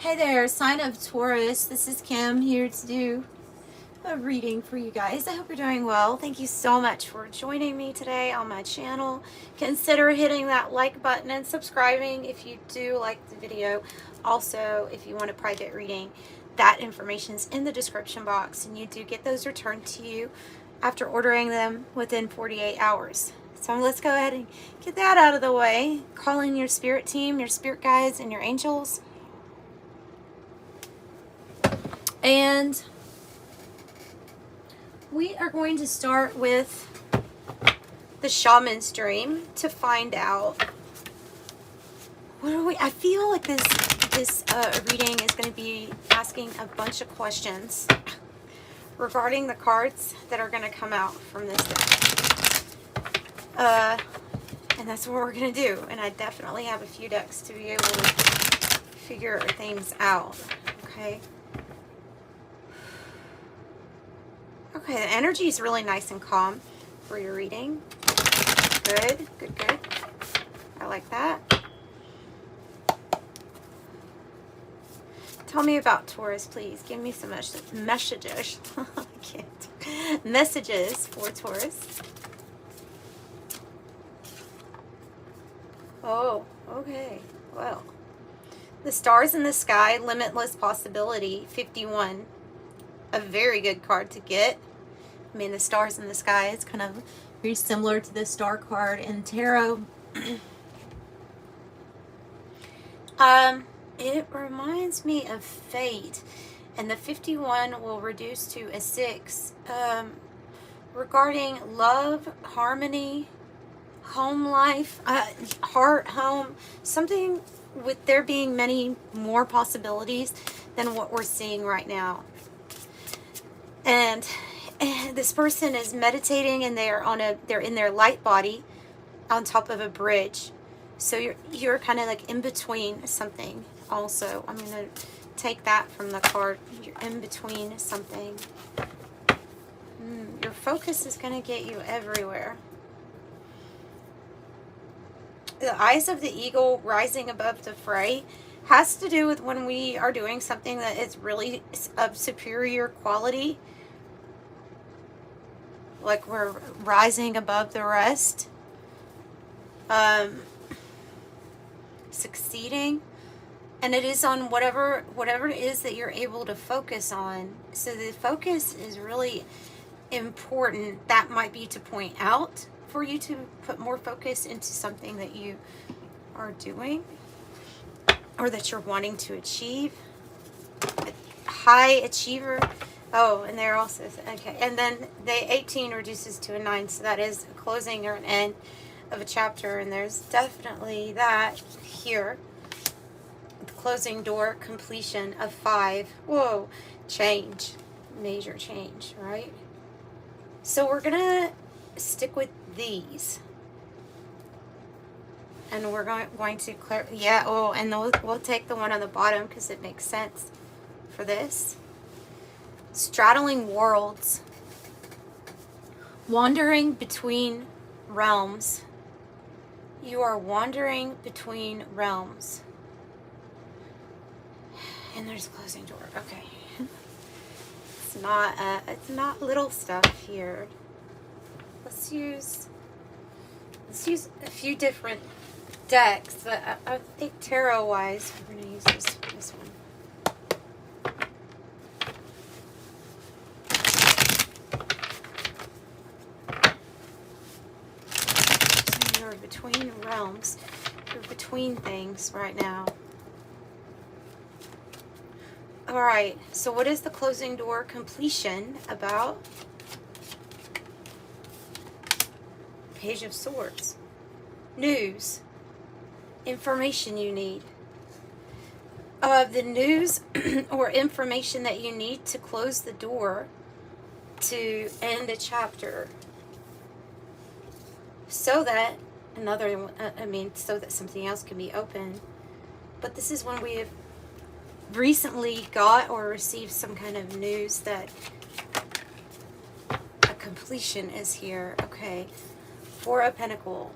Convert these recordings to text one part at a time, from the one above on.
Hey there, sign of Taurus. This is Kim here to do a reading for you guys. I hope you're doing well. Thank you so much for joining me today on my channel. Consider hitting that like button and subscribing if you do like the video. Also, if you want a private reading, that information is in the description box, and you do get those returned to you after ordering them within 48 hours. So let's go ahead and get that out of the way. Call in your spirit team, your spirit guides, and your angels. And we are going to start with the shaman's dream to find out what are we. I feel like this reading is going to be asking a bunch of questions regarding the cards that are going to come out from this deck. And that's what we're going to do. And I definitely have a few decks to be able to figure things out. Okay. Okay, the energy is really nice and calm for your reading. Good, good, good. I like that. Tell me about Taurus, please. Give me some messages. I can't. Messages for Taurus. Oh, okay. Well, the stars in the sky, limitless possibility, 51. A very good card to get. I mean, the stars in the sky is kind of very similar to the star card in tarot. It reminds me of fate, and the 51 will reduce to a 6. Regarding love, harmony, home life, heart, home, something with there being many more possibilities than what we're seeing right now. And this person is meditating, and they're in their light body on top of a bridge. So you're kind of like in between something. Also, I'm gonna take that from the card. You're in between something. Your focus is gonna get you everywhere. The eyes of the eagle rising above the fray has to do with when we are doing something that is really of superior quality. Like we're rising above the rest. Succeeding. And it is on whatever it is that you're able to focus on. So the focus is really important. That might be to point out for you to put more focus into something that you are doing or that you're wanting to achieve. A high achiever. Oh, and they're also, okay. And then the 18 reduces to a 9. So that is a closing or an end of a chapter. And there's definitely that here. The closing door, completion of 5. Whoa, change. Major change, right? So we're going to stick with these. And we're going to clear, yeah, oh, and we'll take the one on the bottom because it makes sense for this. Straddling worlds, wandering between realms. You are wandering between realms. And there's a closing door. Okay. It's not little stuff here. Let's use a few different decks, but I think tarot wise we're going to use this one. Between realms, you're between things right now. All right, so what is the closing door completion about? Page of Swords. News. Information you need. The news or information that you need to close the door to end a chapter. So that so that something else can be open. But this is when we have recently got or received some kind of news that a completion is here. Okay. 4 of Pentacles.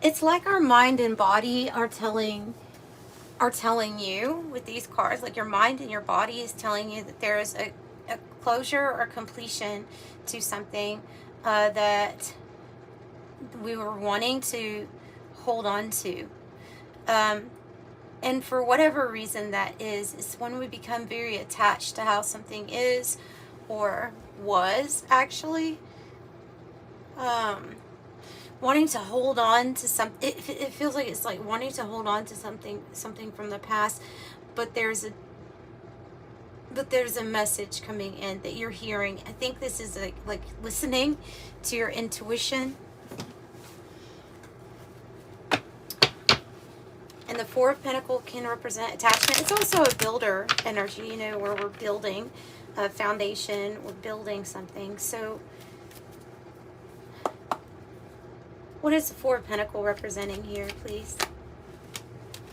it's like our mind and body are telling you with these cards, like your mind and your body is telling you that there is a closure or completion to something that we were wanting to hold on to. And for whatever reason that is, it's when we become very attached to how something is or was actually. Wanting to hold on to something, it feels like it's like wanting to hold on to something from the past, but there's a message coming in that you're hearing. I think this is like listening to your intuition. And the Four of Pentacles can represent attachment. It's also a builder energy, you know, where we're building a foundation, we're building something. So what is the Four of Pentacles representing here, please?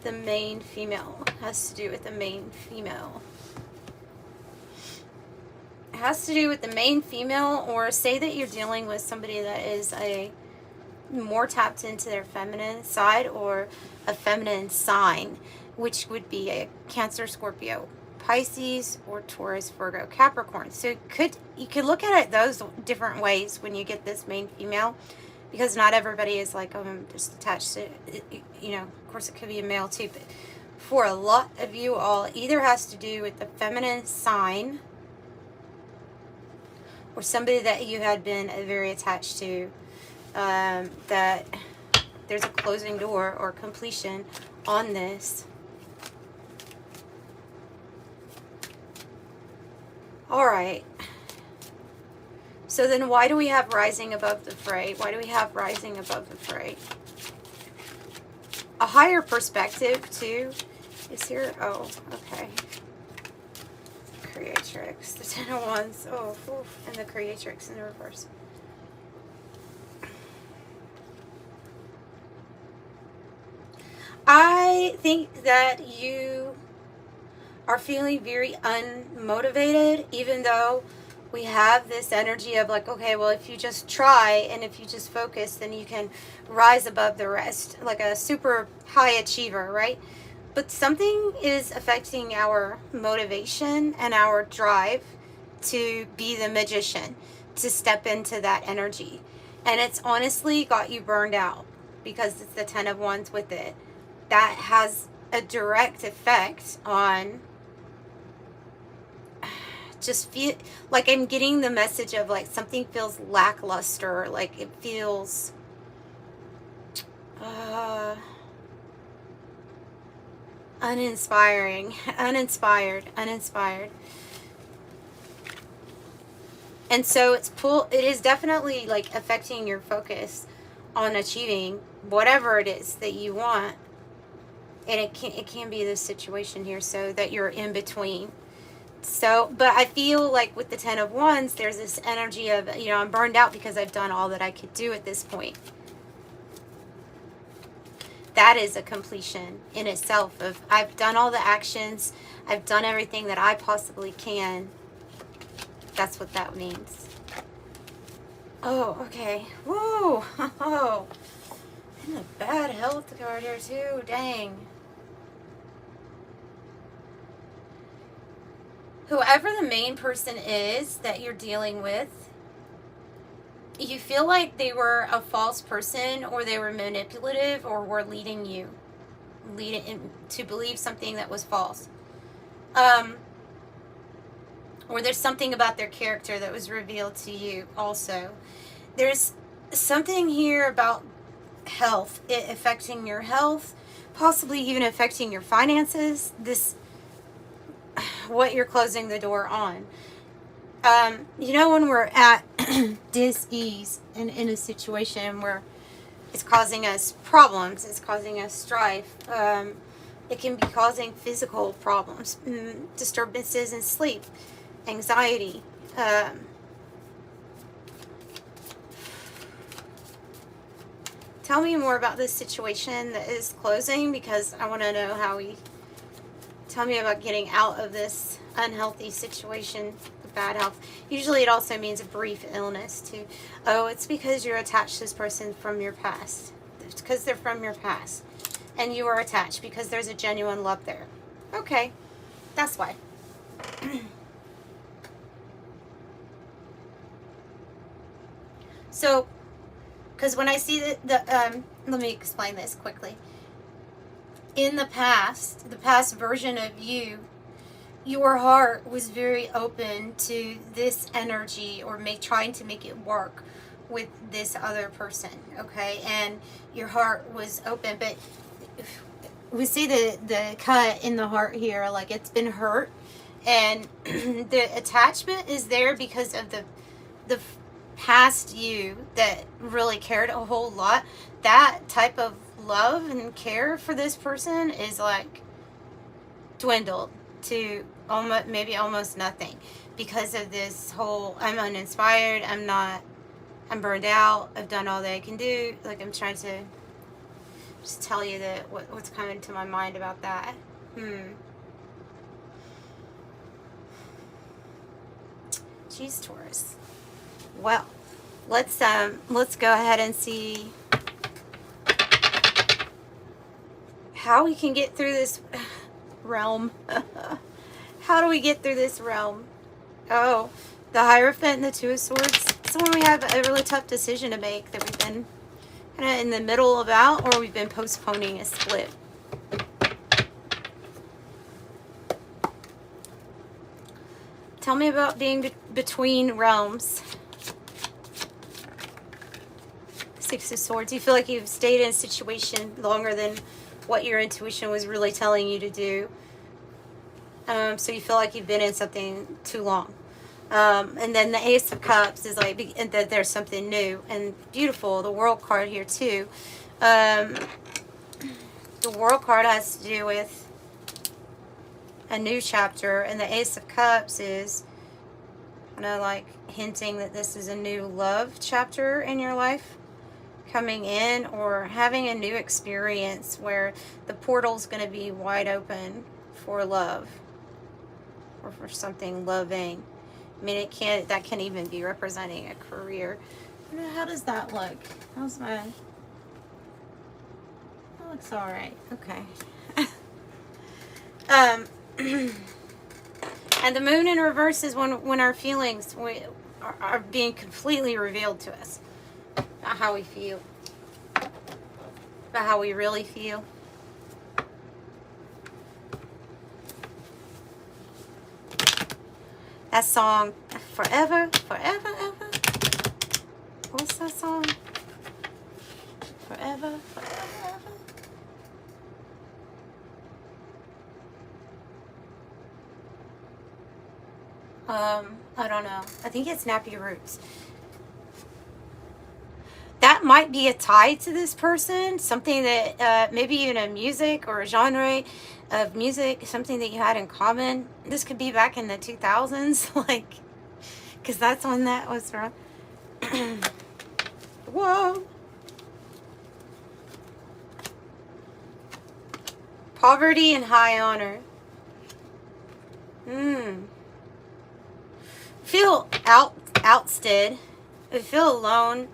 The main female. Has to do with the main female. It has to do with the main female, or say that you're dealing with somebody that is more tapped into their feminine side or a feminine sign, which would be a Cancer, Scorpio, Pisces, or Taurus, Virgo, Capricorn. So you could look at it those different ways when you get this main female. Because not everybody is like, oh, I'm just attached to it. You know, of course it could be a male too, but for a lot of you all, it either has to do with the feminine sign or somebody that you had been very attached to, that there's a closing door or completion on this. All right. So then why do we have rising above the fray? Why do we have rising above the fray? A higher perspective, too, is here. Oh, okay. Creatrix. The Ten of Wands. Oh, oof. And the Creatrix in the reverse. I think that you are feeling very unmotivated, even though we have this energy of like, okay, well, if you just try and if you just focus, then you can rise above the rest, like a super high achiever, right? But something is affecting our motivation and our drive to be the magician, to step into that energy. And it's honestly got you burned out because it's the Ten of Wands with it. That has a direct effect on just feel like I'm getting the message of like something feels lackluster, like it feels uninspired. And so it is definitely like affecting your focus on achieving whatever it is that you want. And it can be this situation here, so that you're in between. So, but I feel like with the Ten of Wands, there's this energy of, you know, I'm burned out because I've done all that I could do at this point. That is a completion in itself of, I've done all the actions, I've done everything that I possibly can. That's what that means. Oh, okay. Whoa. Oh. And a bad health card here too. Dang. Whoever the main person is that you're dealing with, you feel like they were a false person, or they were manipulative, or were leading you to believe something that was false. Or there's something about their character that was revealed to you also. There's something here about health, it affecting your health, possibly even affecting your finances. What you're closing the door on. You know, when we're at dis-ease and in a situation where it's causing us problems, it's causing us strife, it can be causing physical problems, disturbances in sleep, anxiety. Tell me more about this situation that is closing, because I want to know how we... Tell me about getting out of this unhealthy situation, bad health. Usually it also means a brief illness too. Oh, it's because you're attached to this person from your past. because they're from your past. And you are attached because there's a genuine love there. Okay, that's why. So, because when I see let me explain this quickly. In the past version of you, your heart was very open to this energy, or trying to make it work with this other person, okay? And your heart was open, but we see the cut in the heart here, like it's been hurt, and the attachment is there because of the past you that really cared a whole lot. That type of love and care for this person is like dwindled to almost nothing because of this whole I'm uninspired, I'm burned out, I've done all that I can do. Like, I'm trying to just tell you that what's coming to my mind about that. Jeez, Taurus. Well, let's go ahead and see how we can get through this realm. How do we get through this realm? Oh, the Hierophant and the Two of Swords. It's when we have a really tough decision to make that we've been kind of in the middle about, or we've been postponing a split. Tell me about being between realms. Six of Swords. You feel like you've stayed in a situation longer than what your intuition was really telling you to do. So you feel like you've been in something too long. And then the Ace of Cups is like that there's something new and beautiful. The World card here too. The World card has to do with a new chapter, and the Ace of Cups is kind of like hinting that this is a new love chapter in your life coming in, or having a new experience where the portal's going to be wide open for love, or for something loving. I mean, that can even be representing a career. How does that look? How's my... That looks all right. Okay. And the moon in reverse is when our feelings are being completely revealed to us. About how we feel. About how we really feel. That song, Forever, Forever, Ever. What's that song? Forever, Forever, Ever. I don't know. I think it's Nappy Roots. That might be a tie to this person. Something that maybe even a music or a genre of music, something that you had in common. This could be back in the 2000s, like, because that's when that was from. Whoa. Poverty and high honor. Feel ousted. I feel alone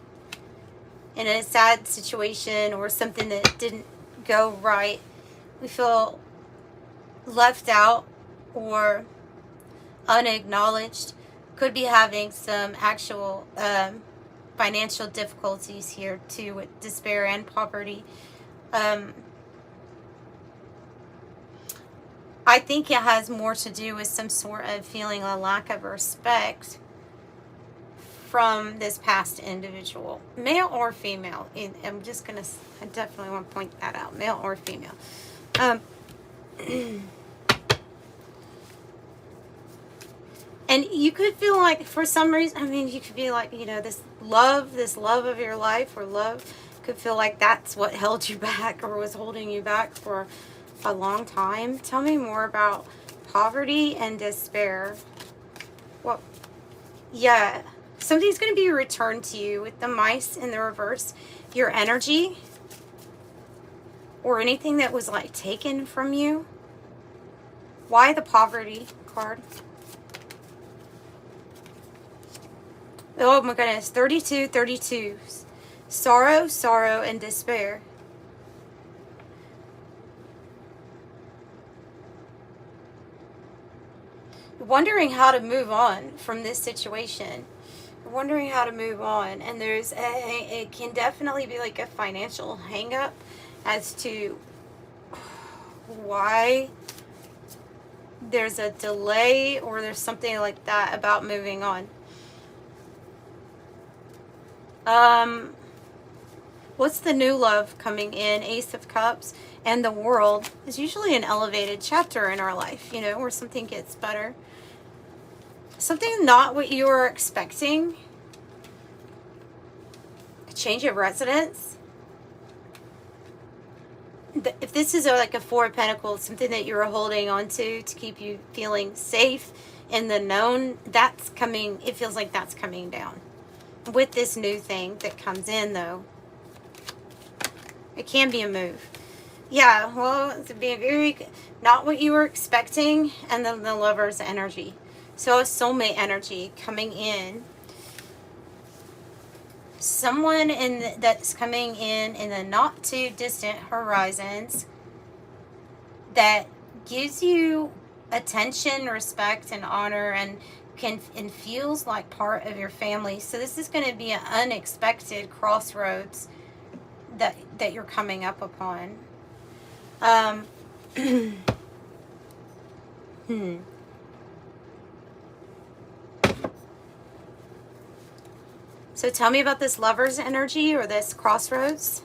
in a sad situation or something that didn't go right. We feel left out or unacknowledged. Could be having some actual financial difficulties here too, with despair and poverty. I think it has more to do with some sort of feeling a lack of respect from this past individual, male or female. I definitely want to point that out, male or female. And you could feel like, for some reason, I mean, you could be like, this love of your life, or love could feel like that's what held you back or was holding you back for a long time. Tell me more about poverty and despair. Well, yeah, something's going to be returned to you with the mice in the reverse. Your energy or anything that was like taken from you. Why the poverty card? Oh my goodness, 32, 32. Sorrow, sorrow, and despair. Wondering how to move on from this situation. Wondering how to move on. And it can definitely be like a financial hang up as to why there's a delay or there's something like that about moving on. What's the new love coming in? Ace of Cups. And the World is usually an elevated chapter in our life, you know, where something gets better. Something not what you were expecting. A change of residence. If this is like a Four of Pentacles, something that you were holding on to keep you feeling safe in the known, that's coming, it feels like that's coming down. With this new thing that comes in, though, it can be a move. Yeah, well, it's being very, not what you were expecting, and then the Lover's energy. So a soulmate energy coming in. Someone that's coming in the not too distant horizons that gives you attention, respect, and honor, and feels like part of your family. So this is going to be an unexpected crossroads that you're coming up upon. So tell me about this Lover's energy or this crossroads.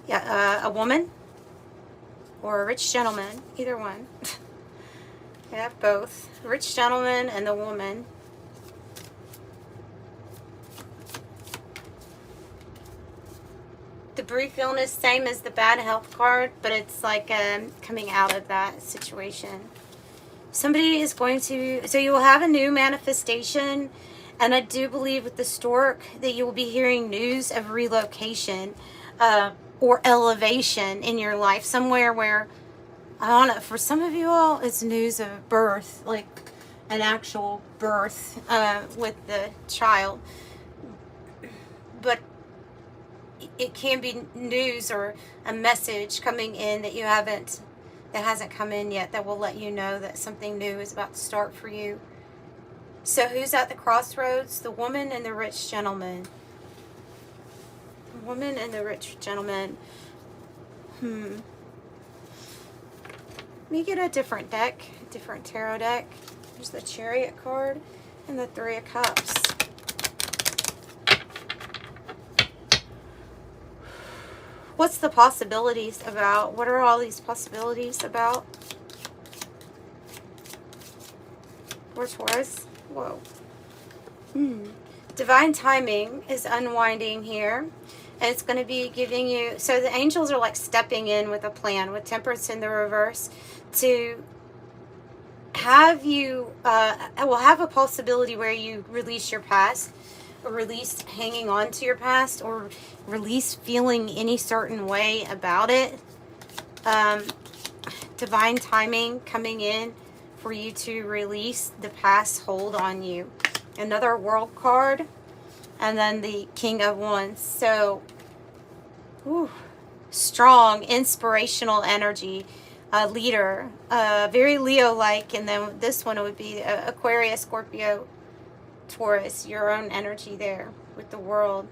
Yeah, a woman or a rich gentleman, either one. I have both. The rich gentleman and the woman. The brief illness, same as the bad health card, but it's like coming out of that situation. Somebody is going to, so you will have a new manifestation, and I do believe with the stork that you will be hearing news of relocation or elevation in your life, somewhere where, I don't know, for some of you all, it's news of birth, like an actual birth with the child. But it can be news or a message coming in that that hasn't come in yet, that will let you know that something new is about to start for you. So who's at the crossroads? The woman and the rich gentleman. The woman and the rich gentleman. Let me get a different deck, a different tarot deck. There's the Chariot card and the Three of Cups. What's the possibilities about? What are all these possibilities about? For Taurus. Whoa. Divine timing is unwinding here. And it's going to be giving you... So the angels are like stepping in with a plan, with Temperance in the reverse, to have you... will have a possibility where you release your past, or release hanging on to your past, or release feeling any certain way about it. Divine timing coming in for you to release the past hold on you. Another World card, and then the King of Wands. So, strong, inspirational energy, a leader, very Leo-like, and then this one would be Aquarius, Scorpio, Taurus, your own energy there with the World.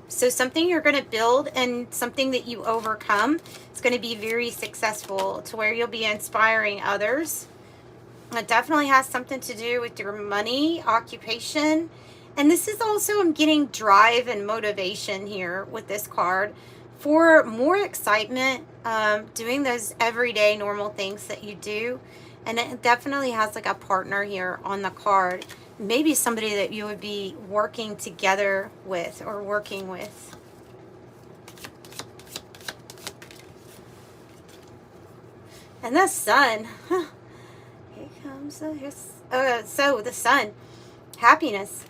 So something you're going to build and something that you overcome is going to be very successful, to where you'll be inspiring others. It definitely has something to do with your money, occupation. And this is also, I'm getting drive and motivation here with this card for more excitement, doing those everyday normal things that you do. And it definitely has like a partner here on the card. Maybe somebody that you would be working together with or working with. And the Sun. Here comes the... so the Sun. Happiness.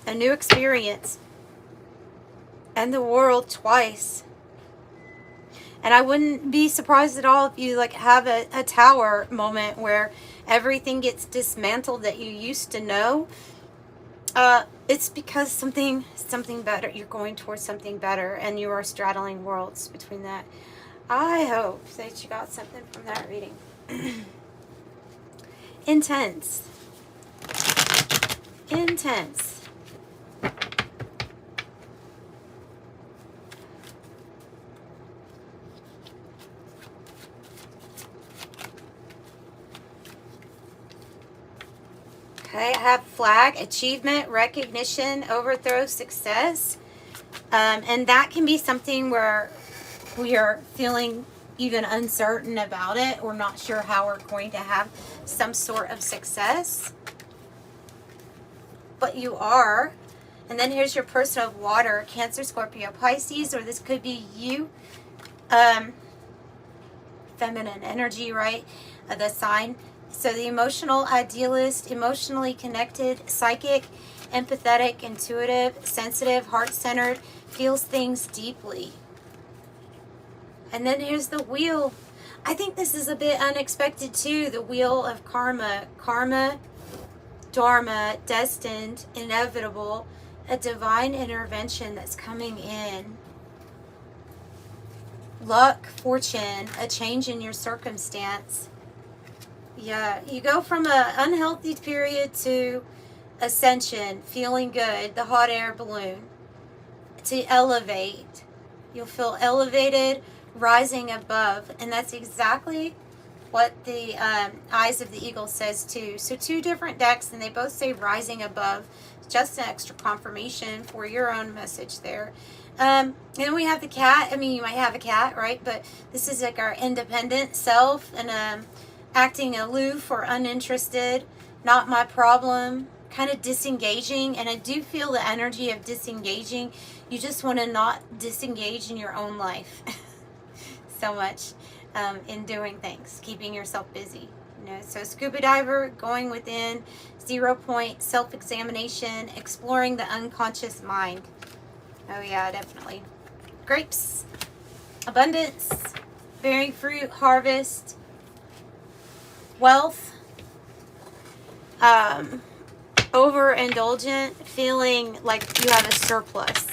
A new experience. And the World twice. And I wouldn't be surprised at all if you like have a tower moment where everything gets dismantled that you used to know, it's because something better, you're going towards something better, and you are straddling worlds between that. I hope that you got something from that reading. Intense. Intense. Okay, I have flag, achievement, recognition, overthrow, success. And that can be something where we are feeling even uncertain about it, or not sure how we're going to have some sort of success. But you are. And then here's your person of water, Cancer, Scorpio, Pisces, or this could be you. Feminine energy, right? The sign. So the emotional idealist, emotionally connected, psychic, empathetic, intuitive, sensitive, heart-centered, feels things deeply. And then here's the wheel. I think this is a bit unexpected too. The wheel of karma. Karma, dharma, destined, inevitable, a divine intervention that's coming in. Luck, fortune, a change in your circumstance. Yeah, you go from an unhealthy period to ascension, feeling good, the hot air balloon, to elevate. You'll feel elevated, rising above, and that's exactly what the Eyes of the Eagle says too. So 2 different decks, and they both say rising above. Just an extra confirmation for your own message there. And then we have the cat. I mean, you might have a cat, right? But this is like our independent self, and acting aloof or uninterested, not my problem, kind of disengaging. And I do feel the energy of disengaging. You just want to not disengage in your own life so much in doing things, keeping yourself busy. You know, so scuba diver, going within, 0 point, self-examination, exploring the unconscious mind. Oh yeah, definitely. Grapes, abundance, bearing fruit, harvest, wealth, overindulgent, feeling like you have a surplus.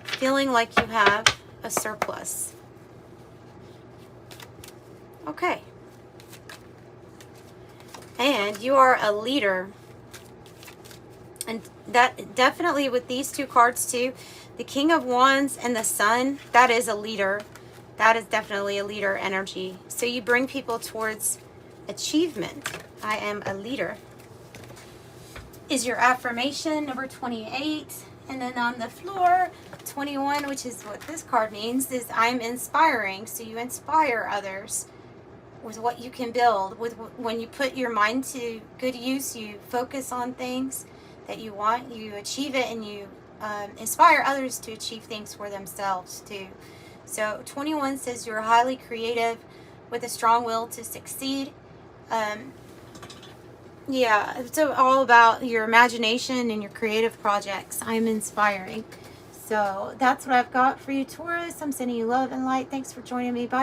Feeling like you have a surplus. Okay. And you are a leader. And that definitely with these 2 cards too, the King of Wands and the Sun, that is a leader. That is definitely a leader energy. So you bring people towards achievement. I am a leader. Is your affirmation number 28. And then on the floor, 21, which is what this card means, is I'm inspiring. So you inspire others with what you can build. With when you put your mind to good use, you focus on things that you want, you achieve it, and you inspire others to achieve things for themselves too. So 21 says you're highly creative with a strong will to succeed. Yeah, it's all about your imagination and your creative projects. I'm inspiring. So that's what I've got for you, Taurus. I'm sending you love and light. Thanks for joining me. Bye.